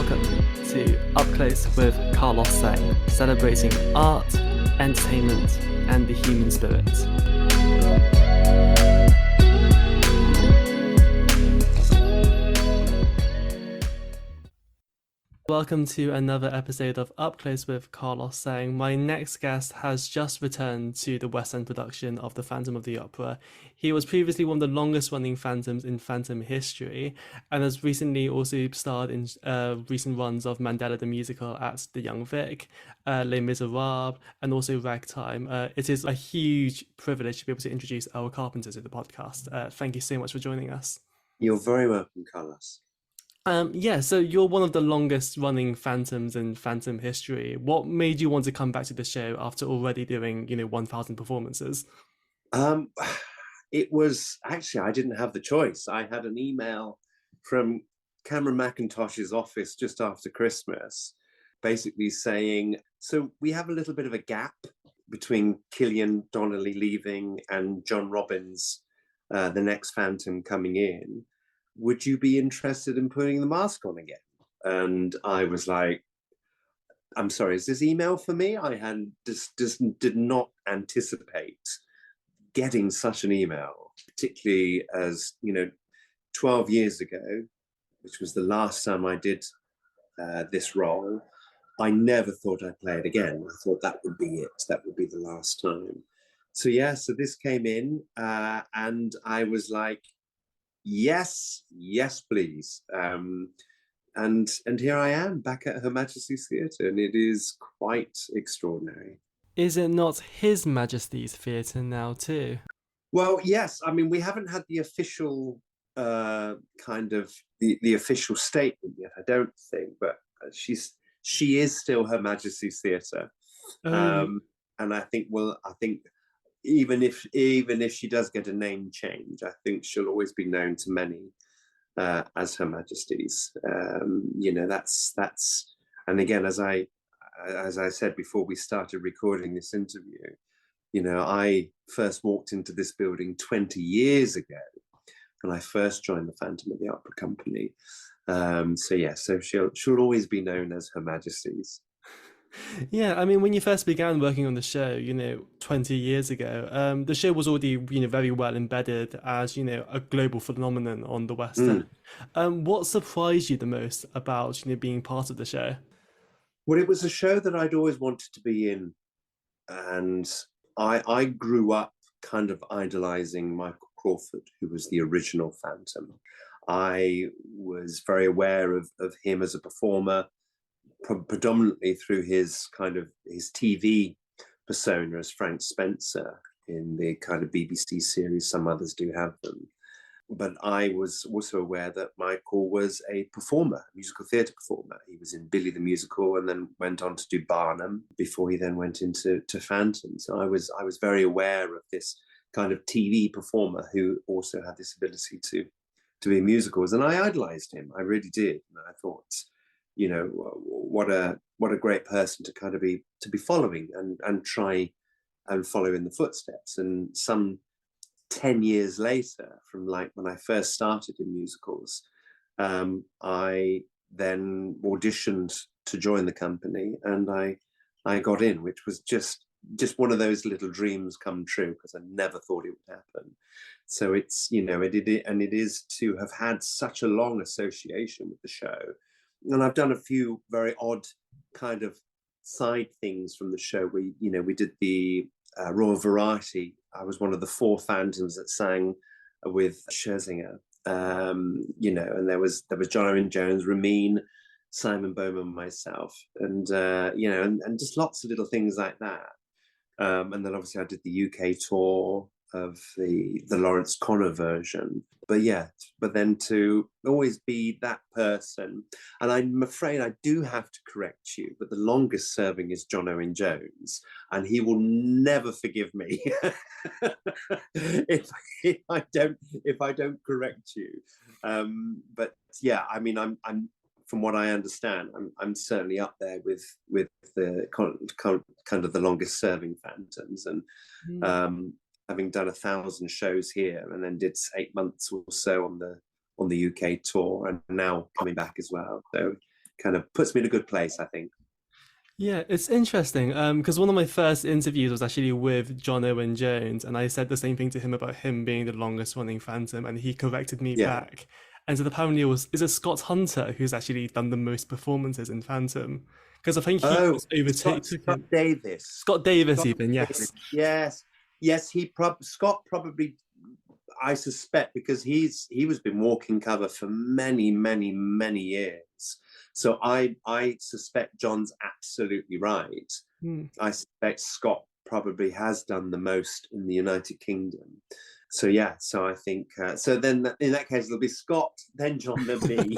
Welcome to Up Close with Carlos Sang, celebrating art, entertainment, and the human spirit. Welcome to another episode of Up Close with Carlos Sang. My next guest has just returned to the West End production of The Phantom of the Opera. He was previously one of the longest running Phantoms in Phantom history and has recently also starred in recent runs of Mandela the Musical at the Young Vic, Les Miserables, and also Ragtime. It is a huge privilege to be able to introduce Earl Carpenter to the podcast. Thank you so much for joining us. You're very welcome, Carlos. So you're one of the longest running Phantoms in Phantom history. What made you want to come back to the show after already doing, 1,000 performances? It was actually, I didn't have the choice. I had an email from Cameron McIntosh's office just after Christmas, basically saying, so we have a little bit of a gap between Killian Donnelly leaving and John Robbins, the next Phantom, coming in. Would you be interested in putting the mask on again? And I was like, I'm sorry, is this email for me? I had just did not anticipate getting such an email, particularly as, 12 years ago, which was the last time I did this role. I never thought I'd play it again. I thought that would be it. That would be the last time. So this came in and I was like, yes, please. And here I am back at Her Majesty's Theatre, and it is quite extraordinary. Is it not His Majesty's Theatre now too? Well, yes. I mean, we haven't had the official the official statement yet, I don't think, but she is still Her Majesty's Theatre. And I think even if she does get a name change, I think she'll always be known to many as Her Majesty's. That's and again, as I said before we started recording this interview, I first walked into this building 20 years ago when I first joined the Phantom of the Opera Company. So she'll always be known as Her Majesty's. Yeah, I mean, when you first began working on the show, 20 years ago, the show was already, very well embedded as, a global phenomenon on the West End. What surprised you the most about, being part of the show? Well, it was a show that I'd always wanted to be in. And I grew up kind of idolizing Michael Crawford, who was the original Phantom. I was very aware of him as a performer, predominantly through his TV persona as Frank Spencer in the kind of BBC series. Some others do have them. But I was also aware that Michael was a performer, a musical theatre performer. He was in Billy the Musical and then went on to do Barnum before he then went into Phantom. So I was very aware of this kind of TV performer who also had this ability to be in musicals. And I idolized him. I really did. And I thought, what a great person to kind of be following and try and follow in the footsteps. And some 10 years later, from like when I first started in musicals, I then auditioned to join the company, and I got in, which was just one of those little dreams come true, because I never thought it would happen. So it's it is to have had such a long association with the show. And I've done a few very odd kind of side things from the show. We did the Royal Variety. I was one of the 4 Phantoms that sang with Scherzinger. And there was John Owen Jones, Ramin, Simon Bowman, myself, and and just lots of little things like that. And then obviously I did the UK tour of the Lawrence Connor version. But then to always be that person, and I'm afraid I do have to correct you, but the longest serving is John Owen Jones, and he will never forgive me if I don't correct you. But yeah, I mean, I'm from what I understand, I'm certainly up there with the kind of the longest serving Phantoms, and having done 1,000 shows here, and then did 8 months or so on the UK tour, and now coming back as well. So kind of puts me in a good place, I think. Yeah, it's interesting because one of my first interviews was actually with John Owen Jones, and I said the same thing to him about him being the longest running Phantom, and he corrected me Yeah. back and said apparently it was is it Scott Hunter who's actually done the most performances in Phantom because I think he Oh, was took Scott him Davis. Scott Davis Scott even, Davis. yes. Yes. Yes, Scott probably, I suspect, because he was been walking cover for many, many, many years. So I suspect John's absolutely right. Hmm. I suspect Scott probably has done the most in the United Kingdom. So yeah, so I think so. Then in that case, it'll be Scott, then John, then me.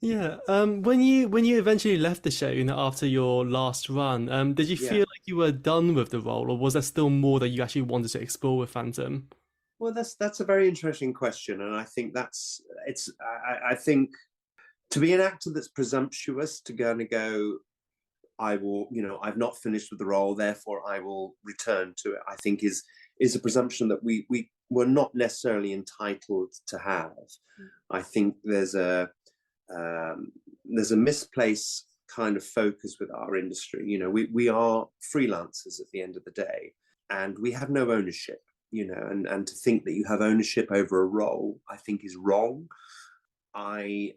Yeah. When you eventually left the show, after your last run, did you feel Yeah. like you were done with the role, or was there still more that you actually wanted to explore with Phantom? Well, that's a very interesting question, and I think I think to be an actor that's presumptuous to go, I will, I've not finished with the role, therefore I will return to it, I think is a presumption that we were not necessarily entitled to have. I think there's a misplaced kind of focus with our industry. We are freelancers at the end of the day, and we have no ownership. And to think that you have ownership over a role, I think is wrong. I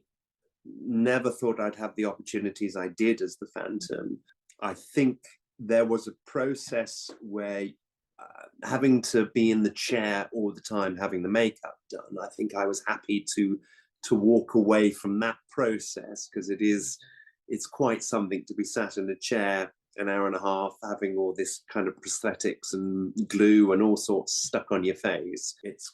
never thought I'd have the opportunities I did as the Phantom. I think there was a process where having to be in the chair all the time, having the makeup done, I think I was happy to walk away from that process, because it's quite something to be sat in a chair an hour and a half having all this kind of prosthetics and glue and all sorts stuck on your face. It's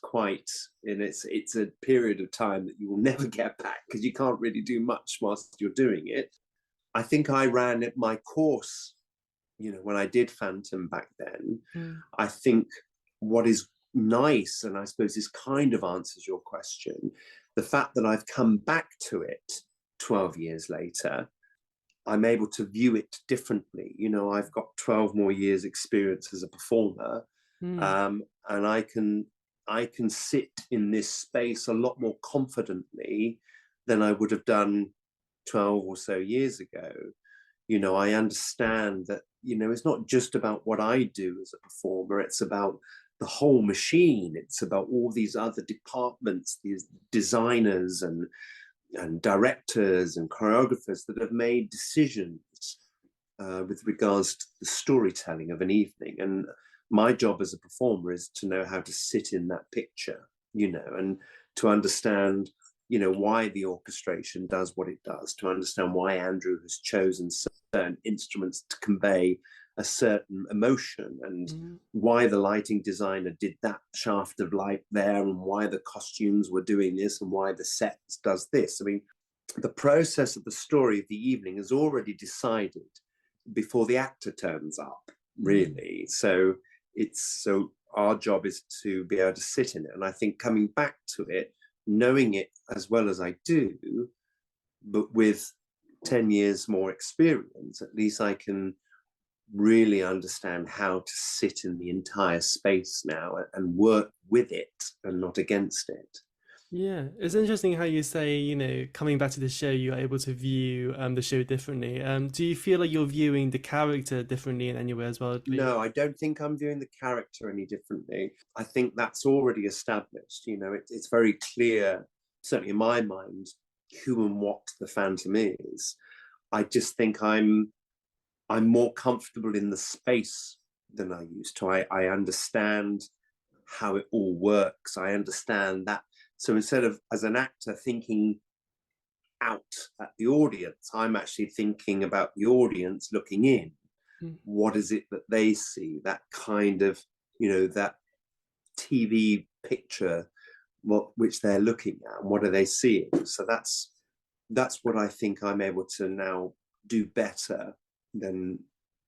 a period of time that you will never get back, because you can't really do much whilst you're doing it. I think I ran my course, when I did Phantom back then. Mm. I think what is nice, and I suppose this kind of answers your question, the fact that I've come back to it 12 years later, I'm able to view it differently. I've got 12 more years experience as a performer, Mm. and I can sit in this space a lot more confidently than I would have done 12 or so years ago. I understand that, it's not just about what I do as a performer, it's about the whole machine. It's about all these other departments, these designers and directors and choreographers that have made decisions with regards to the storytelling of an evening. And my job as a performer is to know how to sit in that picture, and to understand, why the orchestration does what it does, to understand why Andrew has chosen certain instruments to convey a certain emotion, and Mm. why the lighting designer did that shaft of light there, and why the costumes were doing this, and why the set does this. I mean, the process of the story of the evening is already decided before the actor turns up, Mm. really. So our job is to be able to sit in it. And I think coming back to it, knowing it as well as I do, but with 10 years more experience, at least I can really understand how to sit in the entire space now and work with it and not against it. Yeah, it's interesting how you say, coming back to the show, you're able to view the show differently. Do you feel like you're viewing the character differently in any way as well, Lee? No, I don't think I'm viewing the character any differently. I think that's already established. It's very clear, certainly in my mind, who and what the Phantom is. I just think I'm more comfortable in the space than I used to. I understand how it all works. I understand that. So instead of, as an actor, thinking out at the audience, I'm actually thinking about the audience looking in. Mm. What is it that they see? That kind of, that TV picture, which they're looking at, and what are they seeing? So that's what I think I'm able to now do better than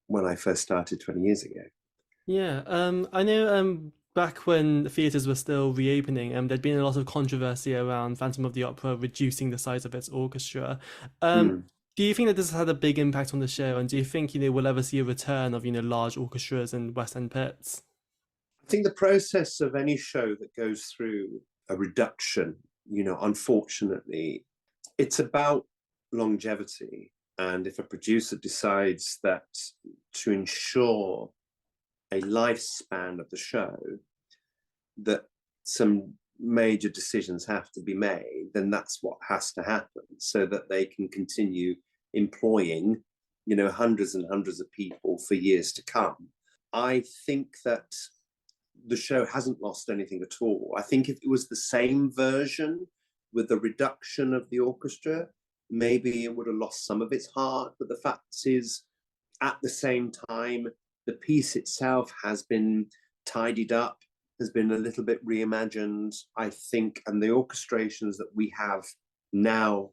when I first started 20 years ago. Yeah, I know back when the theatres were still reopening, there'd been a lot of controversy around Phantom of the Opera reducing the size of its orchestra. Mm. Do you think that this has had a big impact on the show, and do you think, we'll ever see a return of, large orchestras in West End pits? I think the process of any show that goes through a reduction, unfortunately, It's about longevity. And if a producer decides that to ensure a lifespan of the show, that some major decisions have to be made, then that's what has to happen so that they can continue employing, hundreds and hundreds of people for years to come. I think that the show hasn't lost anything at all. I think if it was the same version with the reduction of the orchestra, maybe it would have lost some of its heart. But the fact is, at the same time, the piece itself has been tidied up, has been a little bit reimagined, I think, and the orchestrations that we have now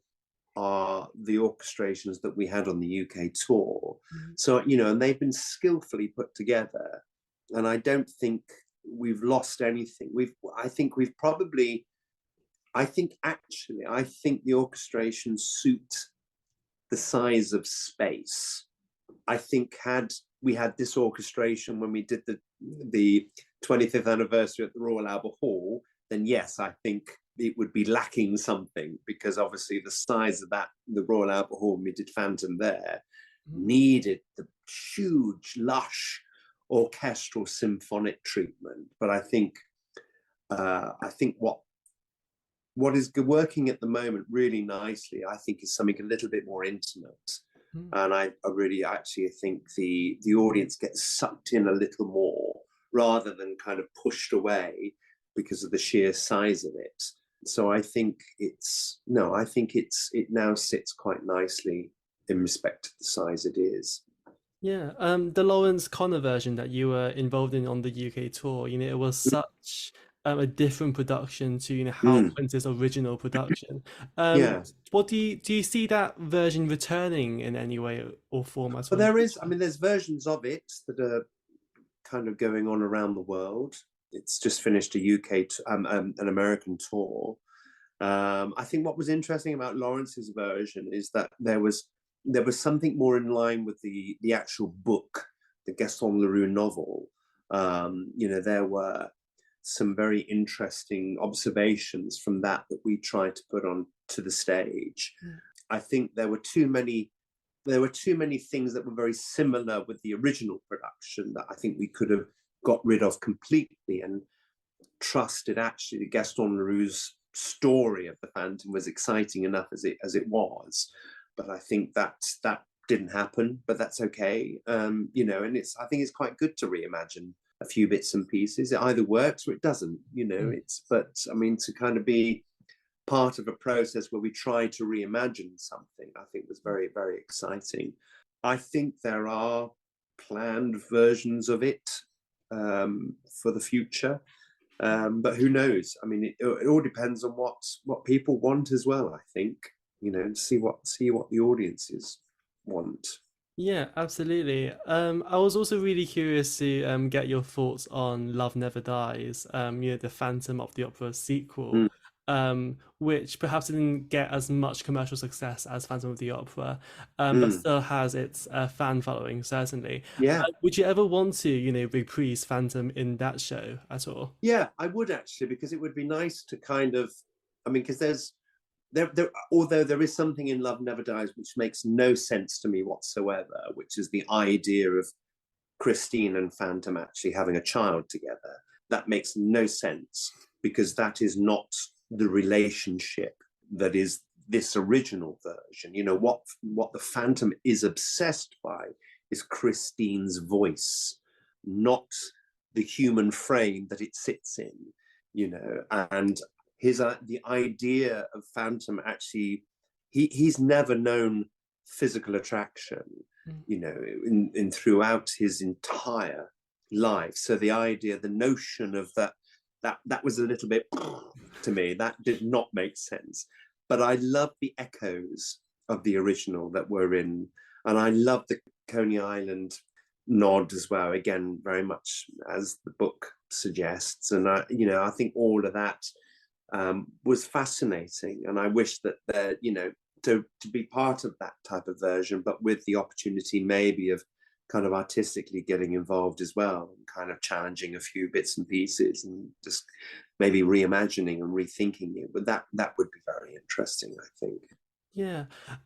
are the orchestrations that we had on the UK tour. So, and they've been skillfully put together. And I don't think we've lost anything. I think the orchestrations suit the size of space. I think had we had this orchestration when we did the 25th anniversary at the Royal Albert Hall, then yes, I think it would be lacking something, because obviously the size of the Royal Albert Hall, when we did Phantom there, needed the huge, lush orchestral symphonic treatment. But I think what is working at the moment really nicely, I think, is something a little bit more intimate. And I really actually think the audience gets sucked in a little more rather than kind of pushed away because of the sheer size of it. So I think it now sits quite nicely in respect to the size it is. Yeah, the Lawrence Connor version that you were involved in on the UK tour, it was such a different production to Hal Prince's original production. Yeah. What do you see that version returning in any way or form at all? Well, there's versions of it that are kind of going on around the world. It's just finished a UK, an American tour. I think what was interesting about Lawrence's version is that there was something more in line with the actual book, the Gaston Leroux novel. There were some very interesting observations from that we tried to put on to the stage. I think there were too many things that were very similar with the original production that I think we could have got rid of completely and trusted actually Gaston Leroux's story of the Phantom was exciting enough as it was. But I think that didn't happen, but that's okay. And I think it's quite good to reimagine a few bits and pieces. It either works or it doesn't, to kind of be part of a process where we try to reimagine something, I think was very, very exciting. I think there are planned versions of it for the future. But who knows? It all depends on what people want as well, I think. See what the audiences want. Yeah, absolutely. I was also really curious to get your thoughts on Love Never Dies, the Phantom of the Opera sequel, which perhaps didn't get as much commercial success as Phantom of the Opera, but still has its fan following, certainly. Yeah. Would you ever want to, reprise Phantom in that show at all? Yeah, I would actually, because it would be nice to kind of, because although there is something in Love Never Dies which makes no sense to me whatsoever, which is the idea of Christine and Phantom actually having a child together. That makes no sense, because that is not the relationship that is this original version. What the Phantom is obsessed by is Christine's voice, not the human frame that it sits in, and the idea of Phantom actually, he's never known physical attraction, in throughout his entire life. So the notion of that was a little bit to me, that did not make sense. But I love the echoes of the original that were in, and I love the Coney Island nod as well, again, very much as the book suggests. And I think all of that was fascinating, and I wish that to be part of that type of version, but with the opportunity maybe of kind of artistically getting involved as well, and kind of challenging a few bits and pieces, and just maybe reimagining and rethinking it. But that would be very interesting, I think. Yeah.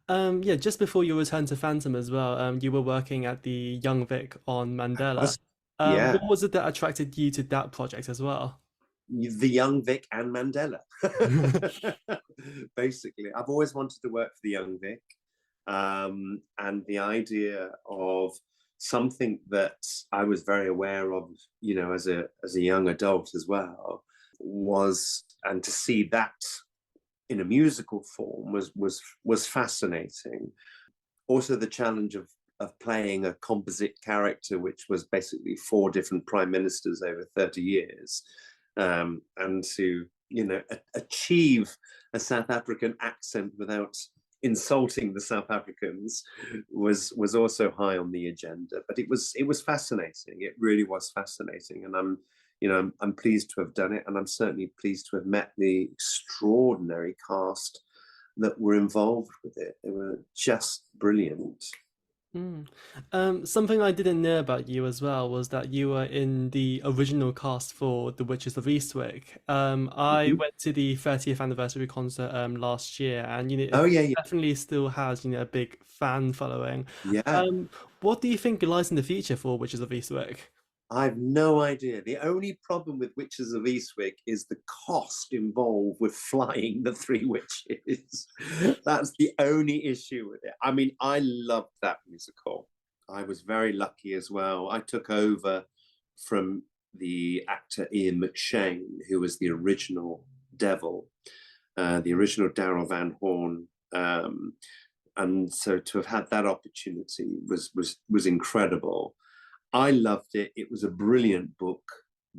Yeah, just before you returned to Phantom as well, you were working at the Young Vic on Mandela. Yeah, What was it that attracted you to that project as well? the young Vic and Mandela. Basically, I've always wanted to work for the young Vic, and the idea of something that I was very aware of, as a young adult as well, was, and to see that in a musical form was fascinating. Also, the challenge of playing a composite character, which was basically four different prime ministers over 30 years, and to achieve a South African accent without insulting the South Africans was also high on the agenda. But it was fascinating. It really was fascinating, and I'm pleased to have done it, and I'm certainly pleased to have met the extraordinary cast that were involved with it. They were just brilliant. Mm. Something I didn't know about you as well was that you were in the original cast for The Witches of Eastwick. I Mhm. went to the 30th anniversary concert last year, and Oh it yeah, yeah, definitely still has a big fan following. yeah. Um, what do you think lies in the future for Witches of Eastwick? I've no idea. The only problem with Witches of Eastwick is the cost involved with flying the three witches. That's the only issue with it. I mean, I loved that musical. I was very lucky as well. I took over from the actor Ian McShane, who was the original Devil, the original Daryl Van Horn. And so to have had that opportunity was incredible. I loved it. It was a brilliant book.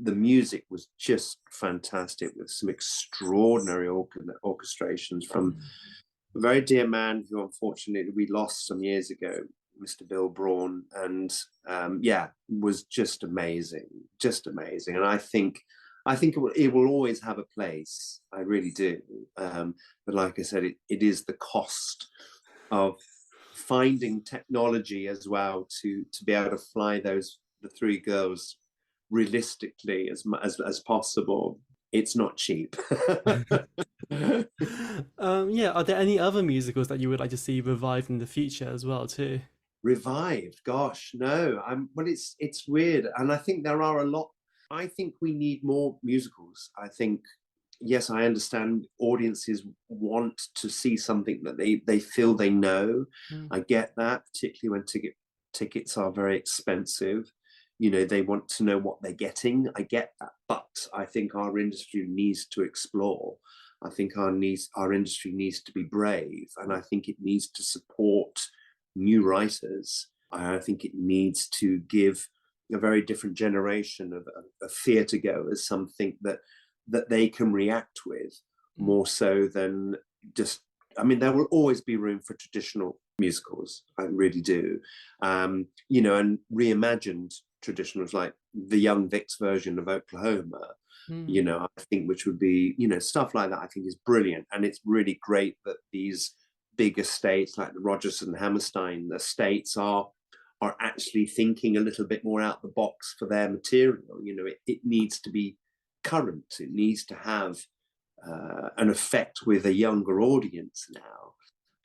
The music was just fantastic with some extraordinary orchestrations from a very dear man who unfortunately we lost some years ago, Mr. Bill Braun, and yeah, was just amazing, just amazing. And I think it will always have a place. I really do. But like I said, it is the cost of finding technology as well to be able to fly the three girls realistically as possible. It's not cheap. Yeah, are there any other musicals that you would like to see revived in the future as well, too? Revived, gosh, no. Well, it's weird, and I think there are a lot. I think we need more musicals. I think, yes, I understand audiences want to see something that they feel they know. Mm. I get that, particularly when tickets are very expensive. They want to know what they're getting. I get that, but I think our industry needs to explore. I think our industry needs to be brave, and I think it needs to support new writers. I think it needs to give a very different generation of theatre goers something that they can react with Mm. more so than just. I mean, there will always be room for traditional musicals. I really do, and reimagined traditionals like the Young Vic's version of Oklahoma. Mm. I think which would be stuff like that. I think is brilliant, and it's really great that these big estates like the Rogers and Hammerstein estates are actually thinking a little bit more out the box for their material. It needs to be current. It needs to have an effect with a younger audience now.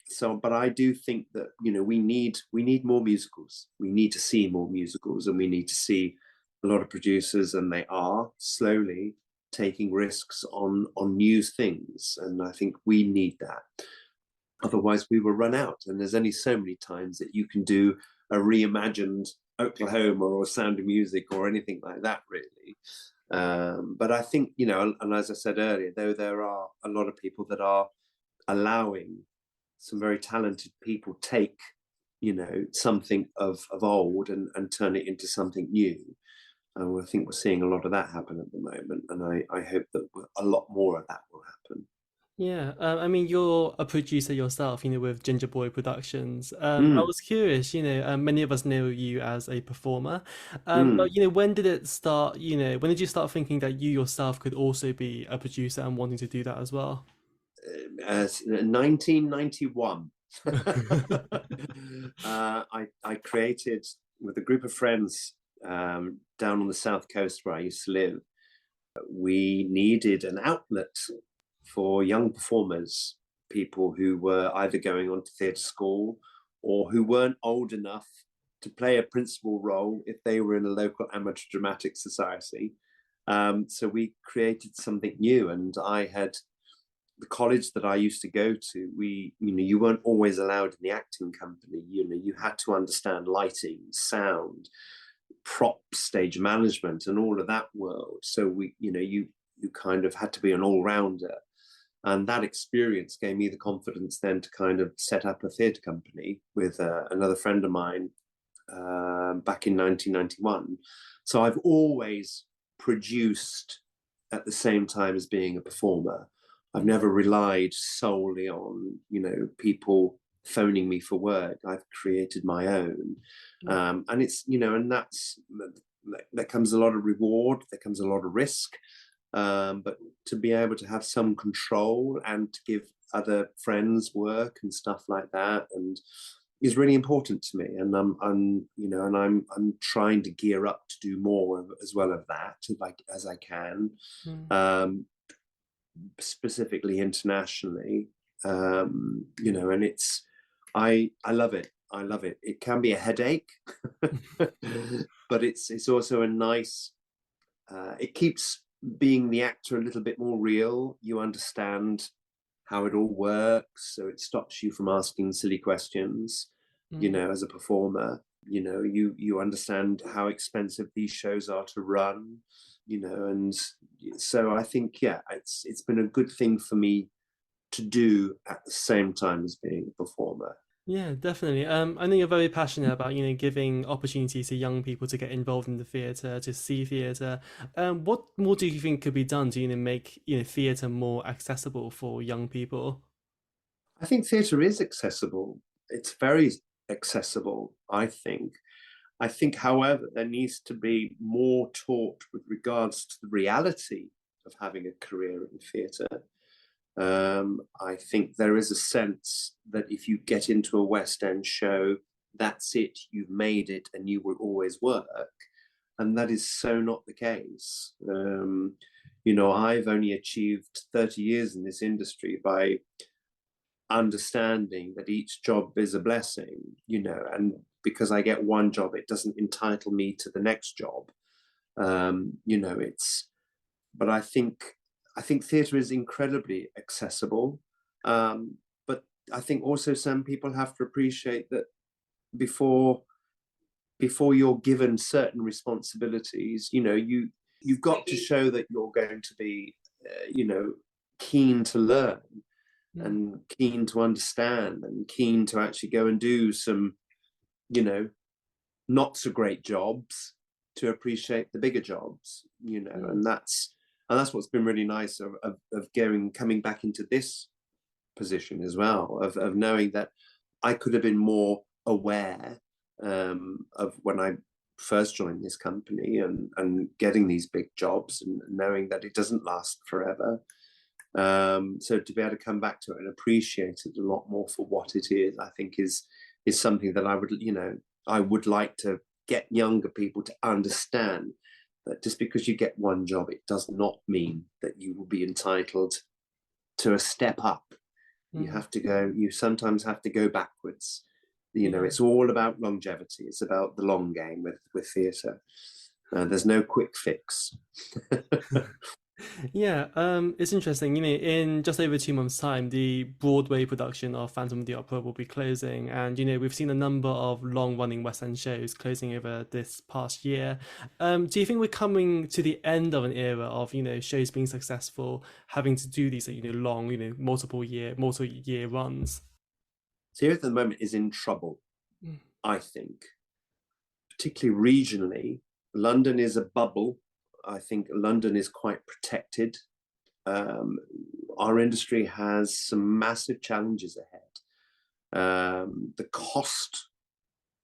So, but I do think that we need more musicals. We need to see more musicals, and we need to see a lot of producers, and they are slowly taking risks on new things. And I think we need that. Otherwise, we will run out. And there's only so many times that you can do a reimagined Oklahoma or Sound of Music or anything like that, really. But I think, and as I said earlier, though there are a lot of people that are allowing some very talented people take, something of old and turn it into something new. And I think we're seeing a lot of that happen at the moment. And I hope that a lot more of that will happen. Yeah, I mean, you're a producer yourself, with Ginger Boy Productions. I Mm, was curious, many of us know you as a performer, but mm. when did it start? When did you start thinking that you yourself could also be a producer and wanting to do that as well? 1991. I created with a group of friends down on the south coast where I used to live. We needed an outlet for young performers people who were either going on to theatre school or who weren't old enough to play a principal role if they were in a local amateur dramatic society. So we created something new, and I had the college that I used to go to. You weren't always allowed in the acting company. You had to understand lighting, sound, prop, stage management, and all of that world. So you kind of had to be an all-rounder. And that experience gave me the confidence then to kind of set up a theatre company with another friend of mine back in 1991. So I've always produced at the same time as being a performer. I've never relied solely on, people phoning me for work. I've created my own. And it's, and that comes a lot of reward, there comes a lot of risk. But to be able to have some control and to give other friends work and stuff like that, and is really important to me. And I'm trying to gear up to do more as well of that, as I can, specifically internationally. And I love it. I love it. It can be a headache, but it's also a nice. It keeps being the actor a little bit more real. You understand how it all works, so it stops you from asking silly questions. As a performer, you understand how expensive these shows are to run, and so I think it's been a good thing for me to do at the same time as being a performer. Yeah, definitely. I know you're very passionate about, giving opportunities to young people to get involved in the theatre, to see theatre. What more do you think could be done to, make, theatre more accessible for young people? I think theatre is accessible. It's very accessible, I think. However, there needs to be more taught with regards to the reality of having a career in theatre. I think there is a sense that if you get into a West End show, that's it, you've made it, and you will always work. And that is so not the case. I've only achieved 30 years in this industry by understanding that each job is a blessing, and because I get one job, it doesn't entitle me to the next job. But I think theatre is incredibly accessible. But I think also some people have to appreciate that before you're given certain responsibilities, you've got to show that you're going to be, keen to learn and keen to understand and keen to actually go and do some, not so great jobs to appreciate the bigger jobs, and that's what's been really nice of coming back into this position as well, of knowing that I could have been more aware of when I first joined this company and getting these big jobs and knowing that it doesn't last forever. So to be able to come back to it and appreciate it a lot more for what it is, I think is something that I would like to get younger people to understand, that just because you get one job, it does not mean that you will be entitled to a step up. You sometimes have to go backwards. It's all about longevity. It's about the long game with theatre. There's no quick fix. Yeah, it's interesting. In just over 2 months' time, the Broadway production of Phantom of the Opera will be closing, and we've seen a number of long-running West End shows closing over this past year. Do you think we're coming to the end of an era of shows being successful, having to do these long, multi-year runs? Theatre at the moment is in trouble, I think, particularly regionally. London is a bubble. I think London is quite protected. Our industry has some massive challenges ahead.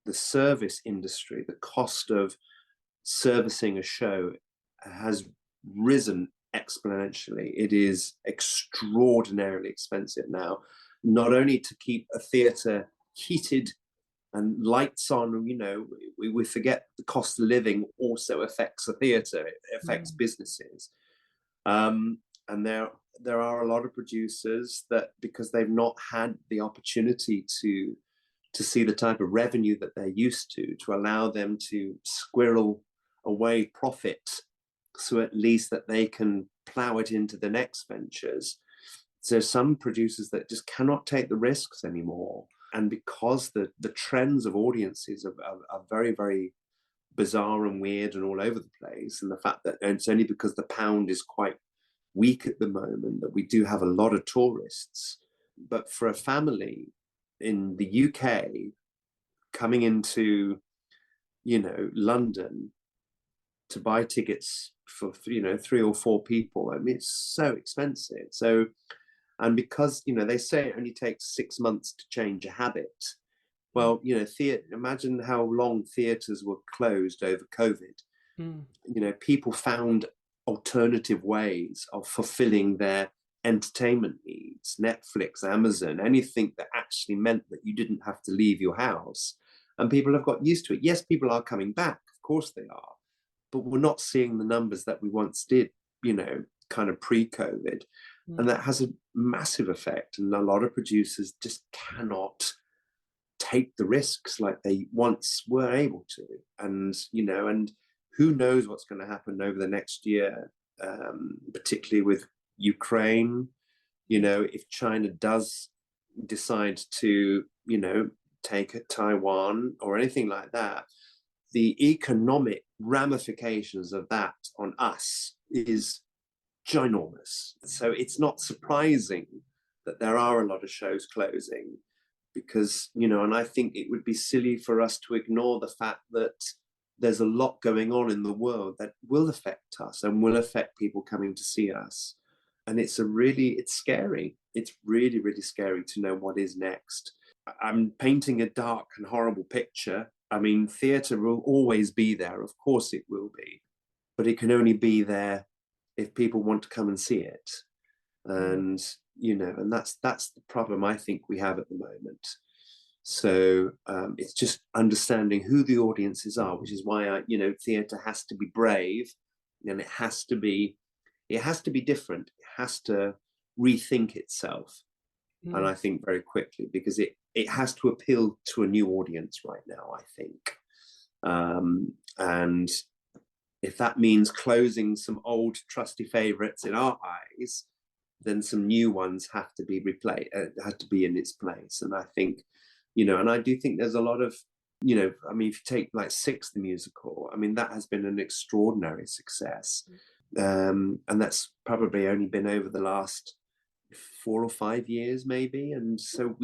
The service industry, the cost of servicing a show has risen exponentially. It is extraordinarily expensive now, not only to keep a theatre heated and lights on, we forget the cost of living also affects a theatre, it affects businesses. And there are a lot of producers that, because they've not had the opportunity to see the type of revenue that they're used to allow them to squirrel away profit, so at least that they can plow it into the next ventures. So some producers that just cannot take the risks anymore. And because the trends of audiences are very, very bizarre and weird and all over the place, and the fact that, and it's only because the pound is quite weak at the moment that we do have a lot of tourists. But for a family in the UK coming into, London to buy tickets for, 3 or 4 people, I mean, it's so expensive. So, and because, they say it only takes 6 months to change a habit. Well, imagine how long theatres were closed over COVID. People found alternative ways of fulfilling their entertainment needs, Netflix, Amazon, anything that actually meant that you didn't have to leave your house. And people have got used to it. Yes, people are coming back, of course they are, but we're not seeing the numbers that we once did, kind of pre-COVID. And that has a massive effect. And a lot of producers just cannot take the risks like they once were able to. And, and who knows what's going to happen over the next year, particularly with Ukraine. If China does decide to, take Taiwan or anything like that, the economic ramifications of that on us is ginormous. So it's not surprising that there are a lot of shows closing, because, and I think it would be silly for us to ignore the fact that there's a lot going on in the world that will affect us and will affect people coming to see us. And it's scary. It's really, really scary to know what is next. I'm painting a dark and horrible picture. I mean, theatre will always be there. Of course it will be. But it can only be there if people want to come and see it. And, and that's the problem I think we have at the moment. So it's just understanding who the audiences are, which is why theatre has to be brave, and it has to be different. It has to rethink itself. And I think very quickly, because it has to appeal to a new audience right now, I think. And if that means closing some old trusty favorites in our eyes, then some new ones have to be have to be in its place. And I think, and I do think there's a lot of, I mean, if you take like Six the musical, I mean, that has been an extraordinary success. And that's probably only been over the last 4 or 5 years, maybe. And so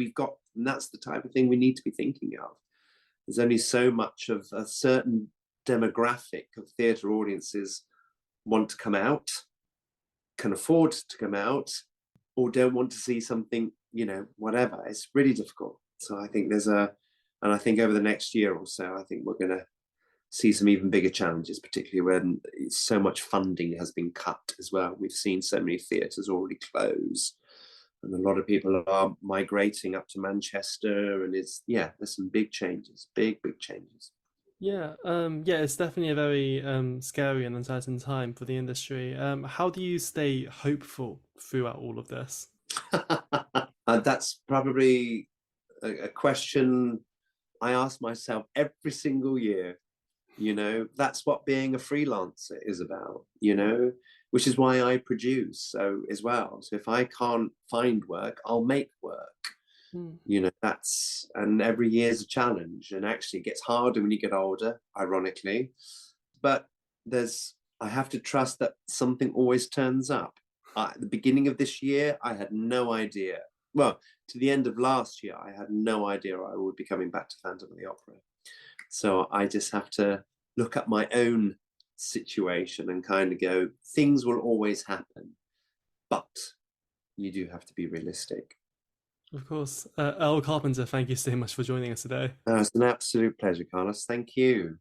and that's the type of thing we need to be thinking of. There's only so much of a certain demographic of theatre audiences want to come out, can afford to come out, or don't want to see something, whatever. It's really difficult. So I think and I think over the next year or so, I think we're going to see some even bigger challenges, particularly when so much funding has been cut as well. We've seen so many theatres already close, and a lot of people are migrating up to Manchester, and there's some big changes, big changes. Yeah, it's definitely a very scary and uncertain time for the industry. How do you stay hopeful throughout all of this? That's probably a question I ask myself every single year. That's what being a freelancer is about, which is why I produce as well. So if I can't find work, I'll make work. And every year is a challenge, and actually it gets harder when you get older, ironically. But I have to trust that something always turns up. At the beginning of this year, I had no idea. Well, to the end of last year, I had no idea I would be coming back to Phantom of the Opera. So I just have to look at my own situation and kind of go, things will always happen, but you do have to be realistic. Of course. Earl Carpenter, thank you so much for joining us today. It's an absolute pleasure, Carlos. Thank you.